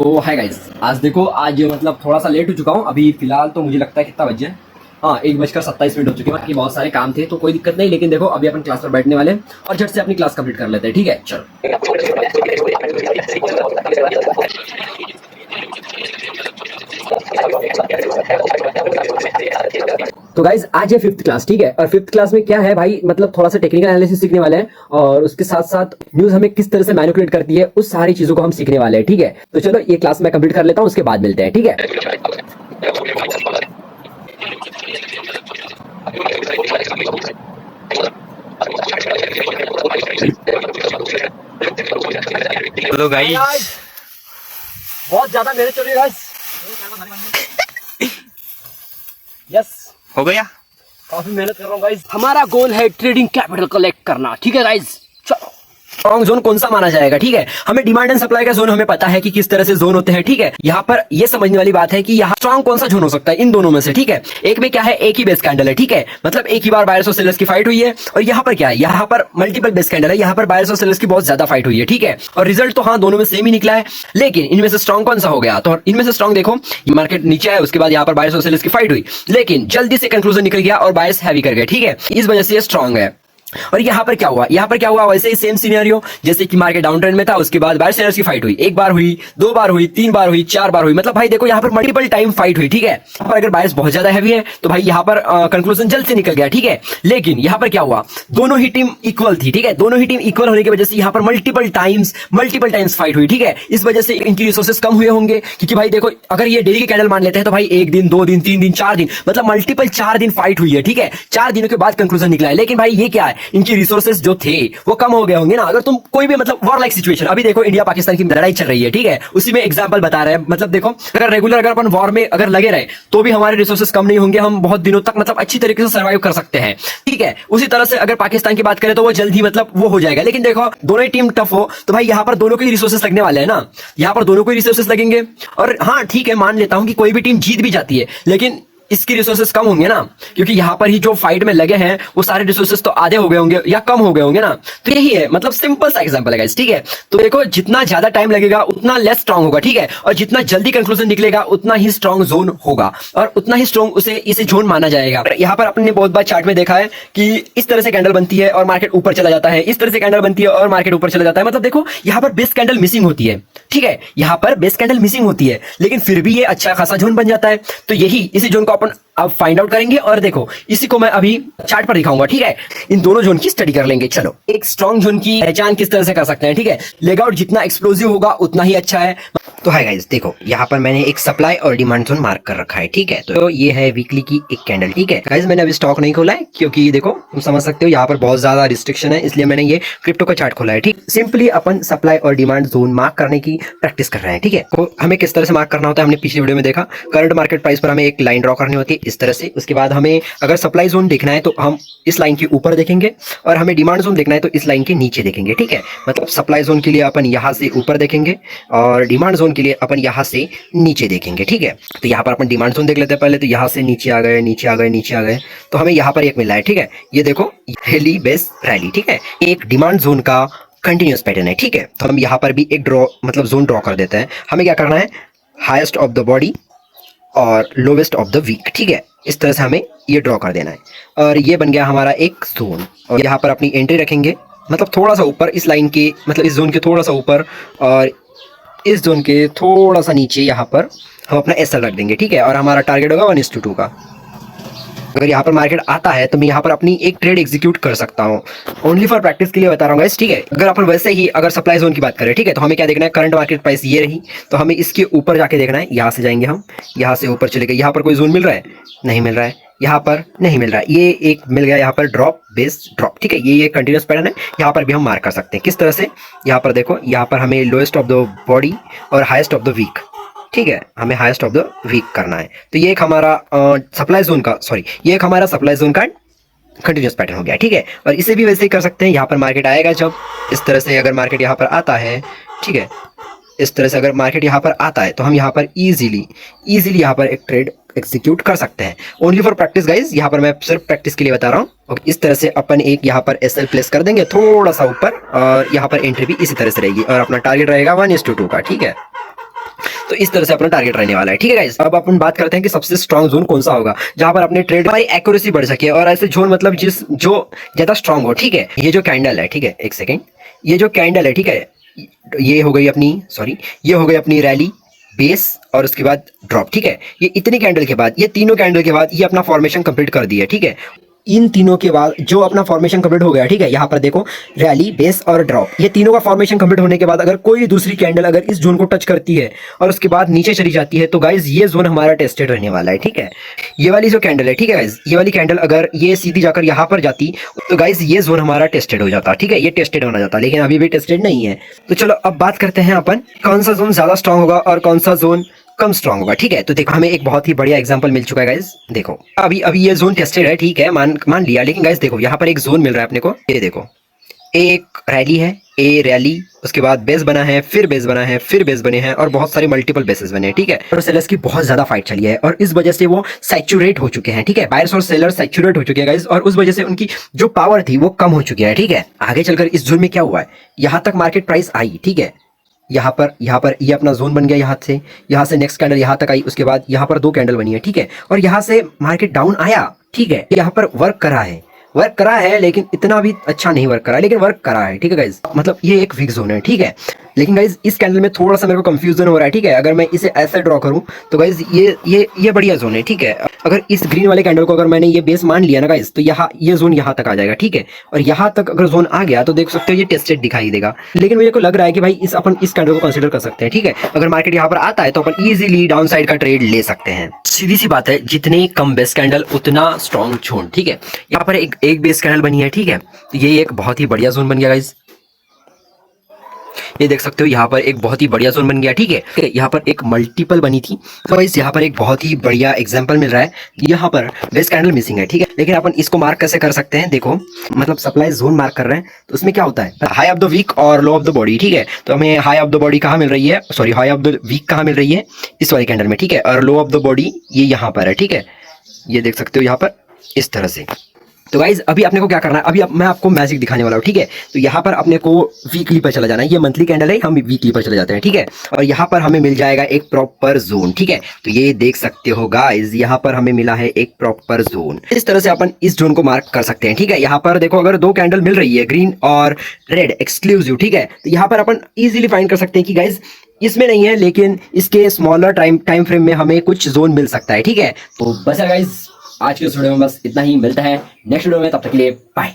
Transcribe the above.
तो है गाइस, आज देखो, आज मतलब थोड़ा सा लेट हो चुका हूँ। अभी फिलहाल तो मुझे लगता है कितना बजे है, हाँ 1:27 हो चुके हैं। बाकी बहुत सारे काम थे तो कोई दिक्कत नहीं, लेकिन देखो अभी अपन क्लास पर बैठने वाले हैं और झट से अपनी क्लास कंप्लीट कर लेते हैं। ठीक है, चलो। तो गाइज आज है 5th क्लास, ठीक है। और 5th क्लास में क्या है भाई, मतलब थोड़ा सा टेक्निकल एनालिसिस सीखने वाले हैं और उसके साथ साथ न्यूज हमें किस तरह से मैनिपुलेट करती है, उस सारी चीजों को हम सीखने वाले हैं। ठीक है, तो चलो ये क्लास मैं कंप्लीट कर लेता हूँ, उसके बाद मिलते हैं। ठीक है, हेलो गाइस, बहुत ज्यादा मेहनत चल रही है गाइस। यस, हो गया। काफी मेहनत कर रहा हूँ गाइस। हमारा गोल है ट्रेडिंग कैपिटल कलेक्ट करना। ठीक है गाइस, चलो। स्ट्रॉन्ग जोन कौन सा माना जाएगा? ठीक है, हमें डिमांड एंड सप्लाई का जोन हमें पता है कि किस तरह से जोन होते हैं। ठीक है, यहाँ पर ये समझने वाली बात है कि यहाँ स्ट्रॉन्ग कौन सा जोन हो सकता है इन दोनों में से। ठीक है, एक में क्या है, एक ही बेस कैंडल है। ठीक है, मतलब एक ही बार बायर्स और सेलर्स की फाइट हुई है। और यहाँ पर क्या है, यहाँ पर मल्टीपल बेस कैंडल है, यहाँ पर बायर्स और सेलर्स की बहुत ज्यादा फाइट हुई है। ठीक है, और रिजल्ट तो हाँ दोनों में सेम ही निकला है, लेकिन इनमें से स्ट्रॉन्ग कौन सा हो गया? तो इनमें से स्ट्रॉन्ग देखो, मार्केट नीचे है, उसके बाद यहाँ पर बायर्स और सेलर्स की फाइट हुई, लेकिन जल्दी से कंक्लूजन निकल गया और बायर्स हैवी कर गए। ठीक है, इस वजह से ये स्ट्रॉन्ग है। और यहाँ पर क्या हुआ, यहाँ पर क्या हुआ, वैसे ही सेम सिनेरियो जैसे कि मार्केट डाउन ट्रेंड में था, उसके बाद बायर सेलर्स की फाइट हुई। एक बार हुई, दो बार हुई, तीन बार हुई, चार बार हुई, मतलब भाई देखो यहाँ पर मल्टीपल टाइम फाइट हुई। ठीक है, यहाँ पर अगर बायर्स बहुत ज्यादा हैवी है तो भाई यहाँ पर कंक्लूजन जल्द से निकल गया। ठीक है, लेकिन यहाँ पर क्या हुआ, दोनों ही टीम इक्वल थी। ठीक है, दोनों ही टीम इक्वल होने की वजह से यहाँ पर मल्टीपल टाइम्स फाइट हुई। ठीक है, इस वजह से इनकी रिसोर्सेस कम हुए होंगे, क्योंकि भाई देखो अगर ये डेली के कैंडल मान लेते हैं तो भाई एक दिन, दो दिन, तीन दिन, चार दिन, मतलब मल्टीपल 4 दिन फाइट हुई है। ठीक है, 4 दिनों के बाद कंक्लूजन निकला है। लेकिन भाई ये क्या है, इनकी रिसोर्सेस जो थे वो कम हो गए होंगे ना। अगर तुम कोई भी मतलब वॉर लाइक सिचुएशन, अभी देखो इंडिया पाकिस्तान की लड़ाई चल रही है, ठीक है, उसी में एग्जांपल बता रहे हैं। मतलब देखो अगर रेगुलर अगर अपन वॉर में अगर लगे रहे तो भी हमारे रिसोर्सेस कम नहीं होंगे, हम बहुत दिनों तक मतलब अच्छी तरीके से सर्वाइव कर सकते हैं। ठीक है, उसी तरह से अगर पाकिस्तान की बात करें तो वो जल्द ही मतलब वो हो जाएगा। लेकिन देखो दोनों ही टीम टफ हो तो भाई यहाँ पर दोनों के रिसोर्सेस लगने वाले हैं ना, यहाँ पर दोनों को रिसोर्सेस लगेंगे। और हाँ ठीक है, मान लेता हूं कि कोई भी टीम जीत भी जाती है, लेकिन इसकी रिसोर्सेस कम होंगे ना, क्योंकि यहाँ पर ही जो फाइट में लगे हैं वो सारे रिसोर्सेस तो आधे हो गए होंगे या कम हो गए होंगे ना। तो यही है, मतलब सिंपल सा एग्जांपल है गाइस। ठीक है, तो देखो जितना ज्यादा टाइम लगेगा उतना लेस स्ट्रांग होगा। ठीक है, और जितना जल्दी कंक्लूजन निकलेगा उतना ही स्ट्रांग जोन होगा और उतना ही स्ट्रांग इसे जोन माना जाएगा। यहाँ पर आपने बहुत बार चार्ट में देखा है कि इस तरह से कैंडल बनती है और मार्केट ऊपर चला जाता है, इस तरह से कैंडल बनती है और मार्केट ऊपर चला जाता है। मतलब देखो यहाँ पर बेस कैंडल मिसिंग होती है। ठीक है, यहाँ पर बेस कैंडल मिसिंग होती है, लेकिन फिर भी ये अच्छा खासा जोन बन जाता है। तो यही इसी जोन को अपन अब फाइंड आउट करेंगे और देखो इसी को मैं अभी चार्ट पर दिखाऊंगा। ठीक है, इन दोनों जोन की स्टडी कर लेंगे। चलो, एक स्ट्रॉन्ग जोन की पहचान किस तरह से कर सकते हैं? ठीक है, लेग आउट जितना एक्सप्लोसिव होगा उतना ही अच्छा है। तो है गाइस, देखो यहाँ पर मैंने एक सप्लाई और डिमांड जोन मार्क कर रखा है। ठीक है, तो ये है वीकली की एक कैंडल। ठीक है गाइस, मैंने अभी स्टॉक नहीं खोला है क्योंकि देखो तुम समझ सकते हो यहाँ पर बहुत ज्यादा रिस्ट्रिक्शन है, इसलिए मैंने ये क्रिप्टो का चार्ट खोला है। ठीक, सिंपली अपन सप्लाई और डिमांड जोन मार्क करने की प्रैक्टिस कर रहे हैं। ठीक है, तो हमें किस तरह से मार्क करना होता है हमने पिछली वीडियो में देखा। करंट मार्केट प्राइस पर हमें एक लाइन ड्रॉ करनी होती है इस तरह से। उसके बाद हमें अगर सप्लाई जोन देखना है तो हम इस लाइन के ऊपर देखेंगे और हमें डिमांड जोन देखना है तो इस लाइन के नीचे देखेंगे। ठीक है, मतलब सप्लाई जोन के लिए अपन यहाँ से ऊपर देखेंगे और डिमांड जोन के लिए अपन यहाँ से नीचे देखेंगे। ठीक है, तो यहाँ पर अपन डिमांड जोन देख लेते हैं पहले। तो यहाँ से नीचे आ गए, नीचे आ गए, नीचे आ गए, तो हमें यहाँ पर एक मिला है। ठीक है, ये देखो हेली बेस रैली। ठीक है, एक डिमांड जोन का कंटिन्यूस पैटर्न है। ठीक है, तो हम यहाँ पर भी एक ड्रॉ मतलब जोन ड्रॉ कर देते हैं। हमें क्या करना है, हाईएस्ट ऑफ द बॉडी और लोवेस्ट ऑफ द वीक। ठीक है, इस तरह से हमें ये ड्रॉ कर देना है और ये बन गया हमारा एक जोन। और यहाँ पर अपनी एंट्री रखेंगे, मतलब थोड़ा सा ऊपर इस लाइन के, मतलब इस जोन के थोड़ा सा ऊपर और इस जोन के थोड़ा सा नीचे यहाँ पर हम अपना एसएल रख देंगे। ठीक है, और हमारा टारगेट होगा 1:2 का। अगर यहाँ पर मार्केट आता है तो मैं यहाँ पर अपनी एक ट्रेड एग्जीक्यूट कर सकता हूँ। ओनली फॉर प्रैक्टिस के लिए बता रहा हूँ गाइस। ठीक है, अगर अपन वैसे ही अगर सप्लाई जोन की बात करें, ठीक है, तो हमें क्या देखना है, करंट मार्केट प्राइस ये रही तो हमें इसके ऊपर जाके देखना है। यहाँ से जाएंगे हम, यहाँ से ऊपर चले गए, यहाँ पर कोई जोन मिल रहा है? नहीं मिल रहा है, यहाँ पर नहीं मिल रहा है, ये एक मिल गया यहाँ पर ड्रॉप बेस ड्रॉप। ठीक है, ये कंटिन्यूस पैटर्न है, यहाँ पर भी हम मार्क कर सकते हैं। किस तरह से, यहाँ पर देखो, यहाँ पर हमें लोएस्ट ऑफ द बॉडी और हाईएस्ट ऑफ द वीक। ठीक है, हमें हाईएस्ट ऑफ द वीक करना है। तो ये एक हमारा सप्लाई जोन का, सॉरी, ये एक हमारा सप्लाई जोन का कंटिन्यूस पैटर्न हो गया। ठीक है, और इसे भी वैसे ही कर सकते हैं। यहाँ पर मार्केट आएगा जब इस तरह से, अगर मार्केट यहाँ पर आता है, ठीक है, इस तरह से अगर मार्केट यहाँ पर आता है तो हम यहाँ पर इजीली यहाँ पर एक ट्रेड एग्जीक्यूट कर सकते हैं। ओनली फॉर प्रैक्टिस गाइज, यहाँ पर मैं सिर्फ प्रैक्टिस के लिए बता रहा हूँ। और इस तरह से अपन एक यहाँ पर एसएल प्लेस कर देंगे थोड़ा सा ऊपर और यहाँ पर एंट्री भी इसी तरह से रहेगी और अपना टारगेट रहेगा 1:2 का। ठीक है, तो इस तरह से अपना टारगेट रहने वाला है, ठीक है गाइस। अब अपन बात करते हैं कि सबसे स्ट्रॉन्ग जोन कौन सा होगा, जहां पर अपने ट्रेड हमारी एक्यूरेसी बढ़ सके, और ऐसे जोन मतलब जो ज्यादा स्ट्रॉन्ग हो, ठीक है। ये जो कैंडल है, ठीक है, एक सेकेंड, ये जो कैंडल है, ठीक है, ये हो गई अपनी, सॉरी, ये हो गई अपनी रैली, बेस और उसके बाद ड्रॉप, ठीक है। ये इतनी कैंडल के बाद, ये तीनों कैंडल के बाद ये अपना फॉर्मेशन कंप्लीट कर दिया, ठीक है। इन तीनों के बाद जो अपना फॉर्मेशन कंप्लीट हो गया, ठीक है, यहाँ पर देखो रैली, बेस और ड्रॉप, ये तीनों का फॉर्मेशन कंप्लीट होने के बाद अगर कोई दूसरी कैंडल अगर इस जोन को टच करती है और उसके बाद नीचे चली जाती है, तो गाइज ये जोन हमारा टेस्टेड रहने वाला है, ठीक है। ये वाली जो कैंडल है, ठीक है गाइज, ये वाली कैंडल अगर ये सीधी जाकर यहाँ पर जाती तो गाइज ये जोन हमारा टेस्टेड हो जाता, ठीक है, ये टेस्टेड होना जाता, लेकिन अभी भी टेस्टेड नहीं है। तो चलो अब बात करते हैं अपन कौन सा जोन ज्यादा स्ट्रांग होगा और कौन सा जोन कम स्ट्रांग होगा, ठीक है। तो देखो हमें एक बहुत ही बढ़िया एग्जांपल मिल चुका है गाइस। देखो अभी ये जोन टेस्टेड है, ठीक है, मान लिया, लेकिन गाइस देखो यहाँ पर एक जोन मिल रहा है अपने को। ये देखो एक रैली है, ए रैली, उसके बाद बेस बना है, फिर बेस बना है, फिर बेस बने हैं और बहुत सारे मल्टीपल बेसेस बने हैं, ठीक है। और सेलर्स की बहुत ज्यादा फाइट चली है और इस वजह से वो सैचुरेट हो चुके हैं, ठीक है। बायर्स और सेलर्स सैचुरेट हो चुके हैं गाइस, और उस वजह से उनकी जो पावर थी वो कम हो चुकी है, ठीक है। आगे चलकर इस जोन में क्या हुआ है, यहाँ तक मार्केट प्राइस आई, ठीक है, यहाँ पर ये अपना जोन बन गया, यहाँ से नेक्स्ट कैंडल यहाँ तक आई, उसके बाद यहाँ पर 2 कैंडल बनी है, ठीक है। और यहाँ से मार्केट डाउन आया, ठीक है, यहाँ पर वर्क करा है लेकिन इतना भी अच्छा नहीं वर्क करा है, लेकिन वर्क करा है, ठीक है गाइज। मतलब ये एक वीक जोन है, ठीक है। लेकिन गाइज इस कैंडल में थोड़ा सा मेरे को कंफ्यूजन हो रहा है, ठीक है। अगर मैं इसे ऐसे ड्रॉ करूं तो गाइज ये बढ़िया जोन है, ठीक है। अगर इस ग्रीन वाले कैंडल को अगर मैंने ये बेस मान लिया ना गाइज, तो ये जोन यहाँ तक आ जाएगा, ठीक है। और यहाँ तक अगर जोन आ गया तो देख सकते हो ये टेस्टेड दिखाई देगा, लेकिन मुझे को लग रहा है कि भाई अपन इस कैंडल को कंसिडर कर सकते हैं, ठीक है। अगर मार्केट यहाँ पर आता है तो अपन इजीली डाउन साइड का ट्रेड ले सकते हैं। सीधी सी बात है, जितने कम बेस कैंडल उतना स्ट्रॉन्ग जोन, ठीक है। यहाँ पर एक बेस कैंडल बनी है, ठीक है, तो ये एक बहुत ही बढ़िया जोन बन गया गाइज। ये देख सकते हो यहाँ पर एक बहुत ही बढ़िया जोन बन गया, ठीक है। यहाँ पर एक मल्टीपल बनी थी, तो गाइस यहाँ पर एक बहुत ही बढ़िया एग्जांपल मिल रहा है। यहाँ पर बेस कैंडल मिसिंग है, ठीक है, लेकिन अपन इसको मार्क कैसे कर सकते हैं, देखो मतलब सप्लाई जोन मार्क कर रहे हैं तो उसमें क्या होता है, हाई ऑफ द वीक और लो ऑफ द बॉडी, ठीक है। तो हमें हाई ऑफ द बॉडी कहाँ मिल रही है, sorry high of the week कहाँ मिल रही है, इस वाली कैंडल में, ठीक है, और लो ऑफ द बॉडी ये यहाँ पर है, ठीक है। ये देख सकते हो यहाँ पर इस तरह से। तो गाइज अभी अपने को क्या करना है, अभी मैं आपको मैजिक दिखाने वाला हूँ, ठीक है। तो यहाँ पर अपने को वीकली पर चला जाना है, ये मंथली कैंडल है, हम वीकली पर चले जाते हैं, ठीक है। और यहाँ पर हमें मिल जाएगा एक प्रॉपर जोन, ठीक है। तो ये देख सकते हो गाइज, यहाँ पर हमें मिला है एक प्रॉपर जोन। इस तरह से अपन इस जोन को मार्क कर सकते हैं, ठीक है। यहाँ पर देखो अगर 2 कैंडल मिल रही है, ग्रीन और रेड एक्सक्लूसिव, ठीक है, तो यहाँ पर अपन इजीली फाइंड कर सकते हैं कि गाइज इसमें नहीं है, लेकिन इसके स्मॉलर टाइम फ्रेम में हमें कुछ जोन मिल सकता है, ठीक है। तो बस गाइज आज के इस वीडियो में बस इतना ही, मिलता है नेक्स्ट वीडियो में, तब तक के लिए बाय।